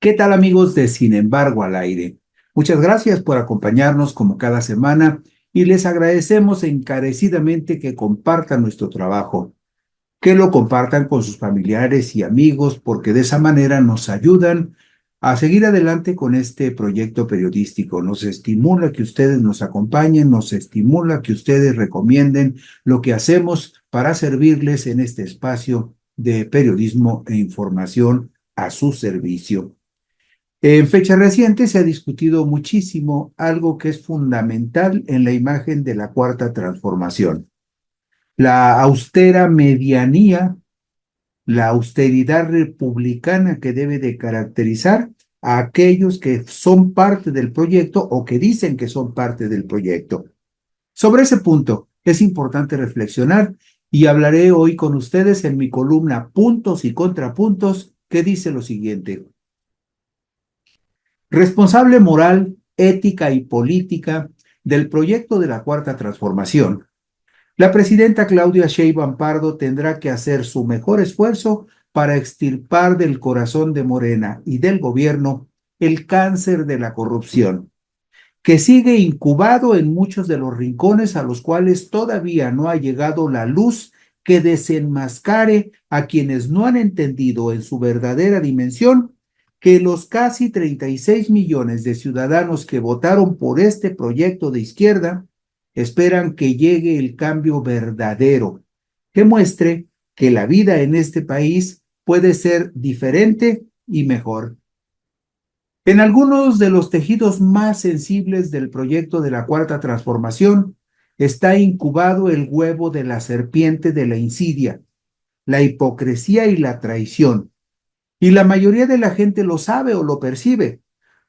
¿Qué tal amigos de Sin embargo al aire? Muchas gracias por acompañarnos como cada semana y les agradecemos encarecidamente que compartan nuestro trabajo, que lo compartan con sus familiares y amigos porque de esa manera nos ayudan a seguir adelante con este proyecto periodístico. Nos estimula que ustedes nos acompañen, nos estimula que ustedes recomienden lo que hacemos para servirles en este espacio de periodismo e información a su servicio. En fecha reciente se ha discutido muchísimo algo que es fundamental en la imagen de la cuarta transformación, la austera medianía, la austeridad republicana que debe de caracterizar a aquellos que son parte del proyecto o que dicen que son parte del proyecto. Sobre ese punto es importante reflexionar y hablaré hoy con ustedes en mi columna Puntos y Contrapuntos, que dice lo siguiente. Responsable moral, ética y política del proyecto de la Cuarta Transformación, la presidenta Claudia Sheinbaum Pardo tendrá que hacer su mejor esfuerzo para extirpar del corazón de Morena y del gobierno el cáncer de la corrupción, que sigue incubado en muchos de los rincones a los cuales todavía no ha llegado la luz que desenmascare a quienes no han entendido en su verdadera dimensión que los casi 36 millones de ciudadanos que votaron por este proyecto de izquierda esperan que llegue el cambio verdadero, que muestre que la vida en este país puede ser diferente y mejor. En algunos de los tejidos más sensibles del proyecto de la Cuarta Transformación está incubado el huevo de la serpiente de la insidia, la hipocresía y la traición. Y la mayoría de la gente lo sabe o lo percibe,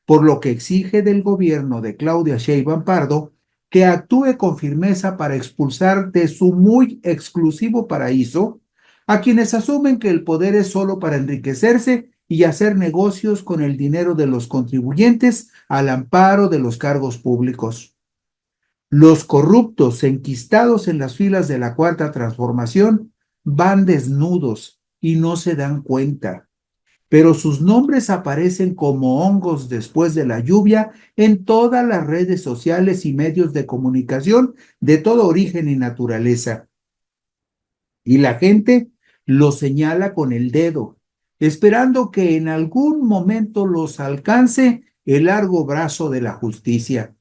por lo que exige del gobierno de Claudia Sheinbaum Pardo que actúe con firmeza para expulsar de su muy exclusivo paraíso a quienes asumen que el poder es solo para enriquecerse y hacer negocios con el dinero de los contribuyentes al amparo de los cargos públicos. Los corruptos enquistados en las filas de la Cuarta Transformación van desnudos y no se dan cuenta, pero sus nombres aparecen como hongos después de la lluvia en todas las redes sociales y medios de comunicación de todo origen y naturaleza. Y la gente los señala con el dedo, esperando que en algún momento los alcance el largo brazo de la justicia.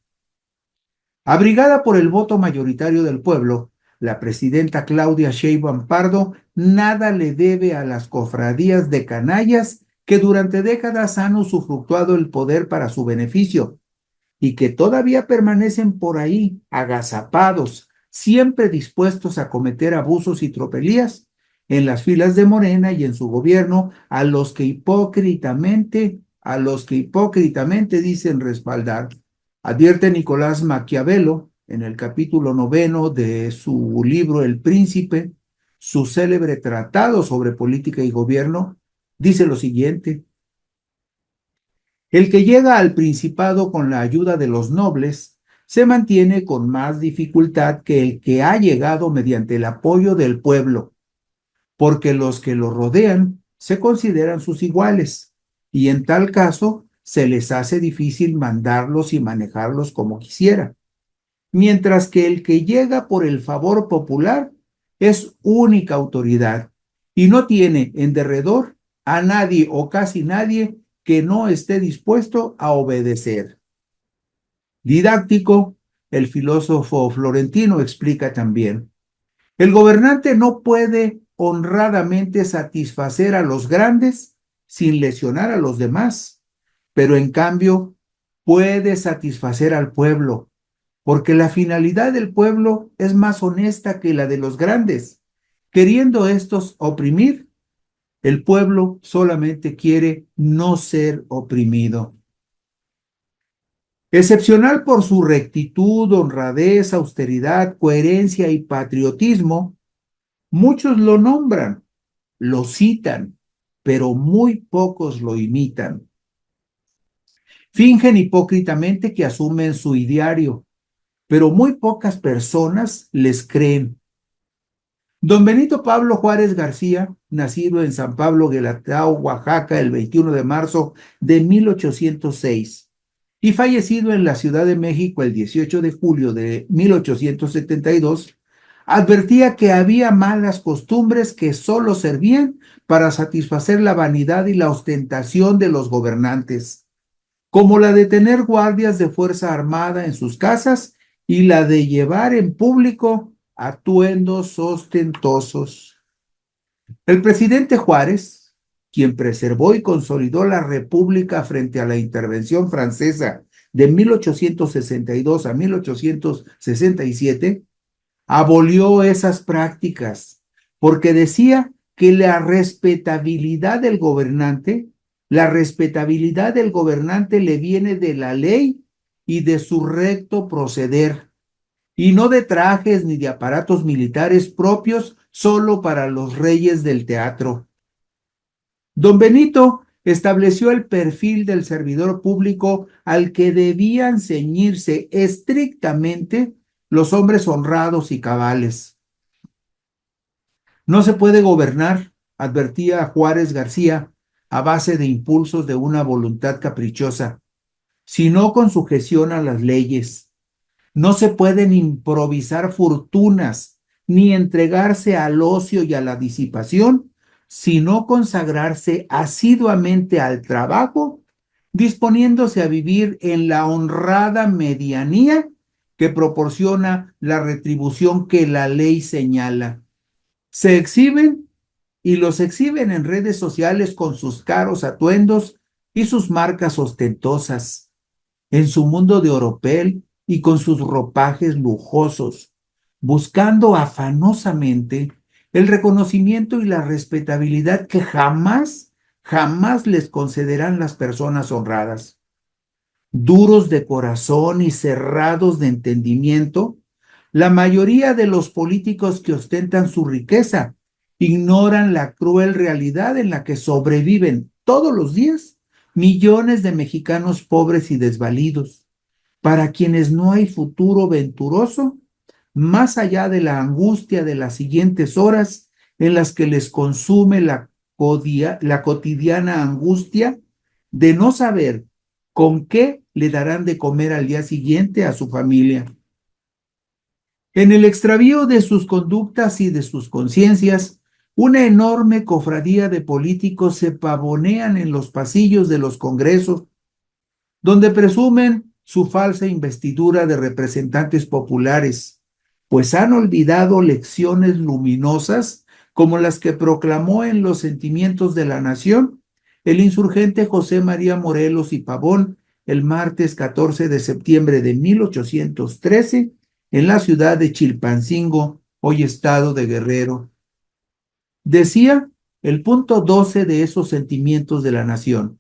Abrigada por el voto mayoritario del pueblo, la presidenta Claudia Sheinbaum Pardo nada le debe a las cofradías de canallas que durante décadas han usufructuado el poder para su beneficio y que todavía permanecen por ahí agazapados, siempre dispuestos a cometer abusos y tropelías en las filas de Morena y en su gobierno, a los que hipócritamente dicen respaldar. Advierte Nicolás Maquiavelo en el capítulo 9 de su libro El Príncipe, su célebre tratado sobre política y gobierno, dice lo siguiente: el que llega al principado con la ayuda de los nobles se mantiene con más dificultad que el que ha llegado mediante el apoyo del pueblo, porque los que lo rodean se consideran sus iguales, y en tal caso se les hace difícil mandarlos y manejarlos como quisiera, mientras que el que llega por el favor popular es única autoridad y no tiene en derredor a nadie o casi nadie que no esté dispuesto a obedecer. Didáctico, el filósofo florentino explica también: el gobernante no puede honradamente satisfacer a los grandes sin lesionar a los demás, pero en cambio puede satisfacer al pueblo, porque la finalidad del pueblo es más honesta que la de los grandes. Queriendo estos oprimir, el pueblo solamente quiere no ser oprimido. Excepcional por su rectitud, honradez, austeridad, coherencia y patriotismo, muchos lo nombran, lo citan, pero muy pocos lo imitan. Fingen hipócritamente que asumen su ideario, pero muy pocas personas les creen. Don Benito Pablo Juárez García, nacido en San Pablo Guelatao, Oaxaca, el 21 de marzo de 1806 y fallecido en la Ciudad de México el 18 de julio de 1872, advertía que había malas costumbres que solo servían para satisfacer la vanidad y la ostentación de los gobernantes, como la de tener guardias de fuerza armada en sus casas y la de llevar en público atuendos ostentosos. El presidente Juárez, quien preservó y consolidó la República frente a la intervención francesa de 1862 a 1867, abolió esas prácticas porque decía que la respetabilidad del gobernante le viene de la ley y de su recto proceder, y no de trajes ni de aparatos militares propios solo para los reyes del teatro. Don Benito estableció el perfil del servidor público al que debían ceñirse estrictamente los hombres honrados y cabales. No se puede gobernar, advertía Juárez García, a base de impulsos de una voluntad caprichosa, sino con sujeción a las leyes. No se pueden improvisar fortunas ni entregarse al ocio y a la disipación, sino consagrarse asiduamente al trabajo, disponiéndose a vivir en la honrada medianía que proporciona la retribución que la ley señala. Se exhiben y los exhiben en redes sociales con sus caros atuendos y sus marcas ostentosas, en su mundo de oropel y con sus ropajes lujosos, buscando afanosamente el reconocimiento y la respetabilidad que jamás les concederán las personas honradas. Duros de corazón y cerrados de entendimiento, la mayoría de los políticos que ostentan su riqueza ignoran la cruel realidad en la que sobreviven todos los días millones de mexicanos pobres y desvalidos, para quienes no hay futuro venturoso, más allá de la angustia de las siguientes horas en las que les consume la cotidiana angustia de no saber con qué le darán de comer al día siguiente a su familia. En el extravío de sus conductas y de sus conciencias, una enorme cofradía de políticos se pavonean en los pasillos de los congresos, donde presumen su falsa investidura de representantes populares, pues han olvidado lecciones luminosas como las que proclamó en Los Sentimientos de la Nación el insurgente José María Morelos y Pavón el martes 14 de septiembre de 1813 en la ciudad de Chilpancingo, hoy estado de Guerrero. Decía el punto 12 de esos Sentimientos de la Nación,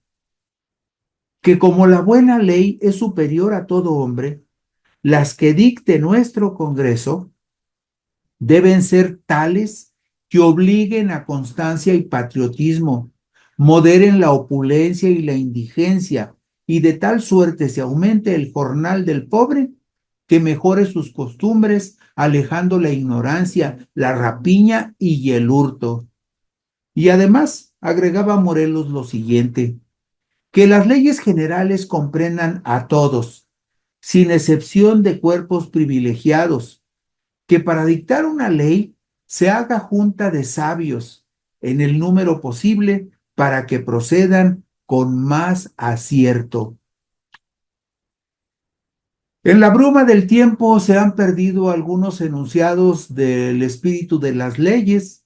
que como la buena ley es superior a todo hombre, las que dicte nuestro Congreso deben ser tales que obliguen a constancia y patriotismo, moderen la opulencia y la indigencia, y de tal suerte se aumente el jornal del pobre, que mejore sus costumbres, alejando la ignorancia, la rapiña y el hurto. Y además, agregaba Morelos lo siguiente: que las leyes generales comprendan a todos, sin excepción de cuerpos privilegiados, que para dictar una ley se haga junta de sabios en el número posible para que procedan con más acierto. En la bruma del tiempo se han perdido algunos enunciados del espíritu de las leyes,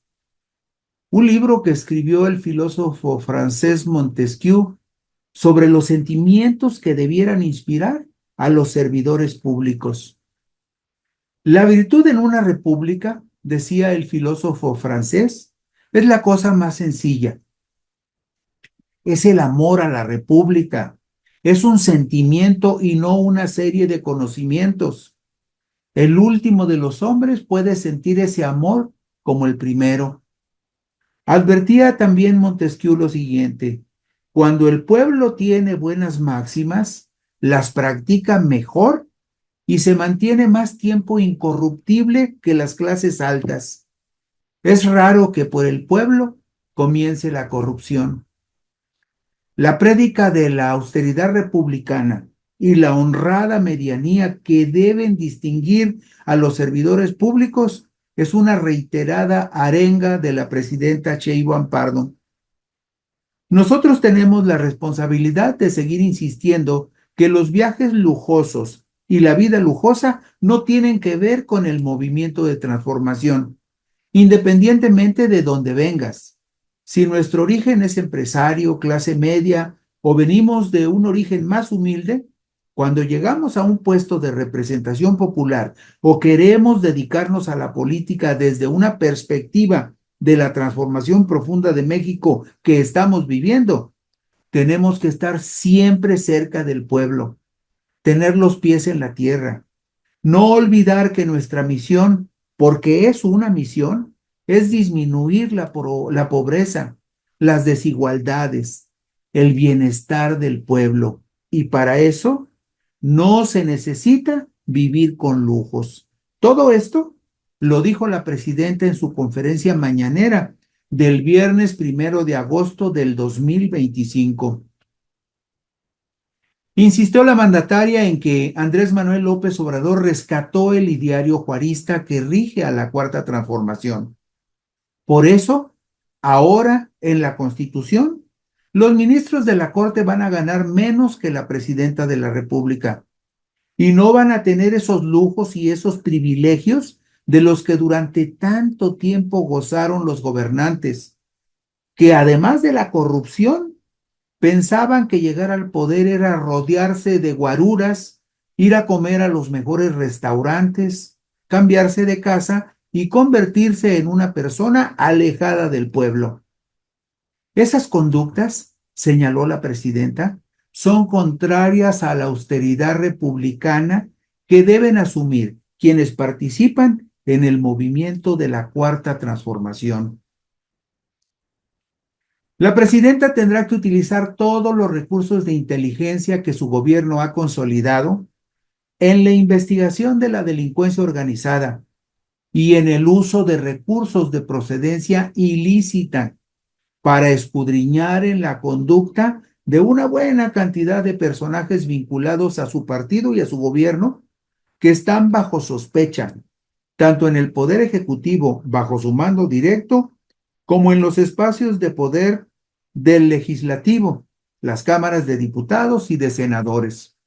un libro que escribió el filósofo francés Montesquieu sobre los sentimientos que debieran inspirar a los servidores públicos. La virtud en una república, decía el filósofo francés, es la cosa más sencilla. Es el amor a la república. Es un sentimiento y no una serie de conocimientos. El último de los hombres puede sentir ese amor como el primero. Advertía también Montesquieu lo siguiente: cuando el pueblo tiene buenas máximas, las practica mejor y se mantiene más tiempo incorruptible que las clases altas. Es raro que por el pueblo comience la corrupción. La prédica de la austeridad republicana y la honrada medianía que deben distinguir a los servidores públicos es una reiterada arenga de la presidenta Sheinbaum Pardo. Nosotros tenemos la responsabilidad de seguir insistiendo que los viajes lujosos y la vida lujosa no tienen que ver con el movimiento de transformación, independientemente de dónde vengas. Si nuestro origen es empresario, clase media o venimos de un origen más humilde, cuando llegamos a un puesto de representación popular o queremos dedicarnos a la política desde una perspectiva de la transformación profunda de México que estamos viviendo, tenemos que estar siempre cerca del pueblo, tener los pies en la tierra, no olvidar que nuestra misión, porque es una misión, es disminuir la pobreza, las desigualdades, el bienestar del pueblo. Y para eso no se necesita vivir con lujos. Todo esto lo dijo la presidenta en su conferencia mañanera del viernes 1 de agosto del 2025. Insistió la mandataria en que Andrés Manuel López Obrador rescató el ideario juarista que rige a la Cuarta Transformación. Por eso, ahora en la Constitución, los ministros de la Corte van a ganar menos que la presidenta de la República y no van a tener esos lujos y esos privilegios de los que durante tanto tiempo gozaron los gobernantes, que además de la corrupción, pensaban que llegar al poder era rodearse de guaruras, ir a comer a los mejores restaurantes, cambiarse de casa y convertirse en una persona alejada del pueblo. Esas conductas, señaló la presidenta, son contrarias a la austeridad republicana que deben asumir quienes participan en el movimiento de la Cuarta Transformación. La presidenta tendrá que utilizar todos los recursos de inteligencia que su gobierno ha consolidado en la investigación de la delincuencia organizada y en el uso de recursos de procedencia ilícita para escudriñar en la conducta de una buena cantidad de personajes vinculados a su partido y a su gobierno que están bajo sospecha, tanto en el Poder Ejecutivo bajo su mando directo, como en los espacios de poder del legislativo, las cámaras de diputados y de senadores.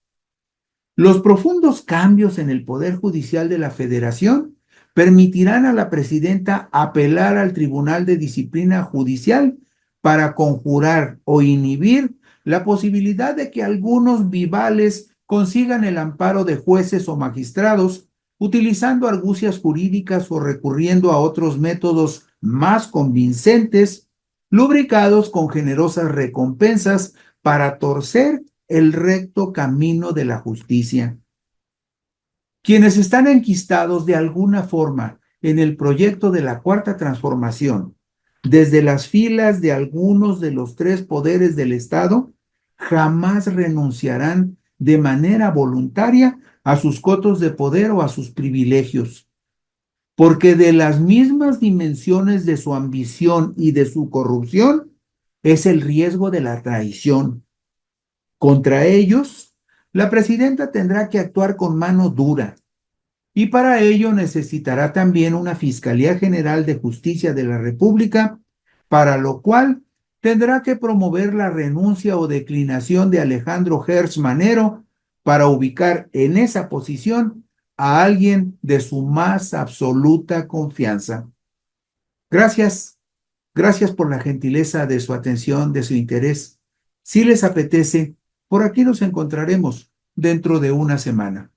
Los profundos cambios en el Poder Judicial de la Federación permitirán a la presidenta apelar al Tribunal de Disciplina Judicial para conjurar o inhibir la posibilidad de que algunos vivales consigan el amparo de jueces o magistrados utilizando argucias jurídicas o recurriendo a otros métodos más convincentes, lubricados con generosas recompensas para torcer el recto camino de la justicia. Quienes están enquistados de alguna forma en el proyecto de la Cuarta Transformación, desde las filas de algunos de los tres poderes del Estado, jamás renunciarán de manera voluntaria a sus cotos de poder o a sus privilegios, porque de las mismas dimensiones de su ambición y de su corrupción es el riesgo de la traición. Contra ellos, la presidenta tendrá que actuar con mano dura y para ello necesitará también una Fiscalía General de Justicia de la República, para lo cual tendrá que promover la renuncia o declinación de Alejandro Hertz Manero para ubicar en esa posición a alguien de su más absoluta confianza. Gracias, gracias por la gentileza de su atención, de su interés. Si les apetece, por aquí nos encontraremos dentro de una semana.